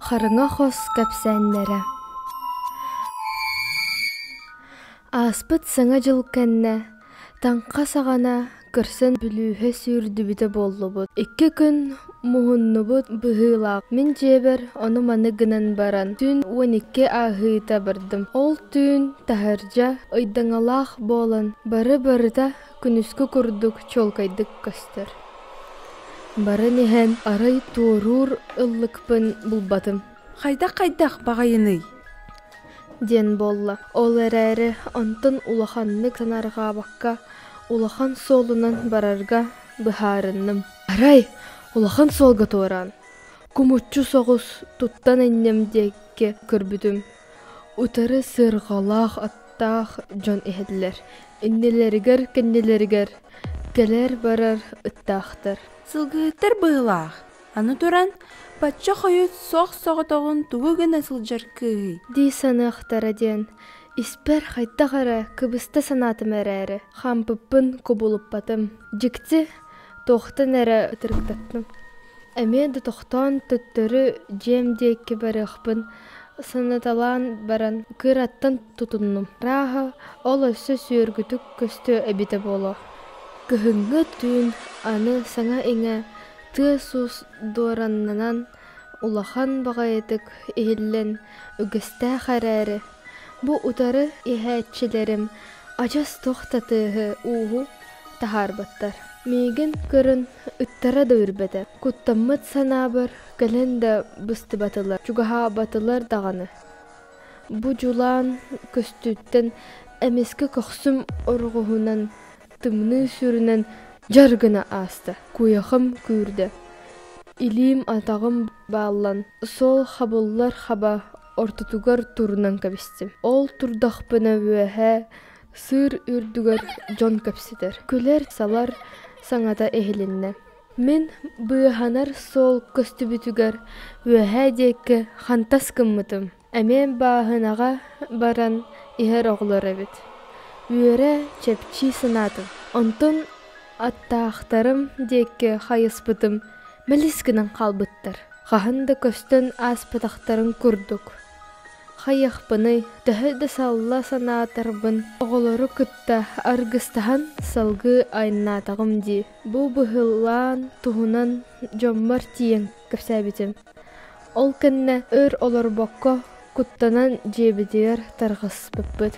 Харыңа хос кәпсәннәре. Аспыт саңа жыл кәннә, таңқа сағана кырсын бүлүүһэ сүүрдүбүтэ боллубут. 2 күн муһуннубут быһыылаах. Мин жебер ону маны гынан баран. Түн 12 аһыыта бардым. Ол түн таһырдьа ойдаңалаах болан. Бары-барыта күнүскү курдук чолкайдык көстөр. Бары нэһэн арай туорур ыллыкпын булбатым. Хайдах багайыный. Ден болла. Ол эрээри онтон улаханнык санаргаабакка улахан солунан барарга быһаарынным. Арай, улахан солга туоран. Кумуччу соҕус туттан иннем диэкке көрбүтүм. Утары сыргалаах аттаах дьон иһэдилэр. Иннелеригер, кеннелеригер келер барар ыттаахтар. Сылгыттар быылаах. Аны туран патча хойут соох-соҕотоҕун тугу гына сылдьар кыый. Ди саныахтара диэн. Испер хайттахара кыбыста санатым эрээри. Хампыппын кубулуппатым. Дьикти тохтан эрэ ытырыктаттым. Эмиэ да тохтон төттөрү дьиэм диэкки барыахпын санаталаан баран кыыр аттан тутуннум. Рааһа ол өссө сүүргүтүк көстө эбите боло. Кыһыҥҥа түүн аны саҥа иҥэ тыа суус дуораннанан улахан баҕайытык иһиллэн үгэстээх эрээри. Бу утары иһээччилэрим адьас тохтатыыһы ууху таһаарбаттар. Миигин кырын ыттара да үрбэтэ. Куттаммыт санаабар кэлэн да быстыбатылар, чугаһаабатылар даҕаны. Бу дьулаан көстүүттэн эмиски кохсум орҕуһунан тымны сүрүнэн жаргына ааста. Куяхым күүрдэ. Илиим атағым бааллан. Сол хабыллар хаба ортутугар турунан кэбистим. Ол турдахпына үөһэ сыр үрдүгөр дьон кэпситер. Күлэр салар саҥата эһилиннэ. Мин быаханар сол көстүбүтүгэр үөһэ диэкке хантас кыммытым. Эмиэн бааһынага баран иһэр оҕолор эбит. Үөрэ чэпчи санаатым. Онтон аттаахтарым диэкке хайыспытым. Мэлискинэн халбыттар. Хаһын да көстөн ааспытахтарын курдук. Хайахпыны төһө да салла санаатарбын. Оҕолору кытта аргыстаһан салгы айнаатаҕым дии. Бу быһыллаан туһунан дьоммар тиийэн кэпсээбитим. Ол кэннэ өр олорбокко куттанан дьиэбитигэр тарҕаспыппыт.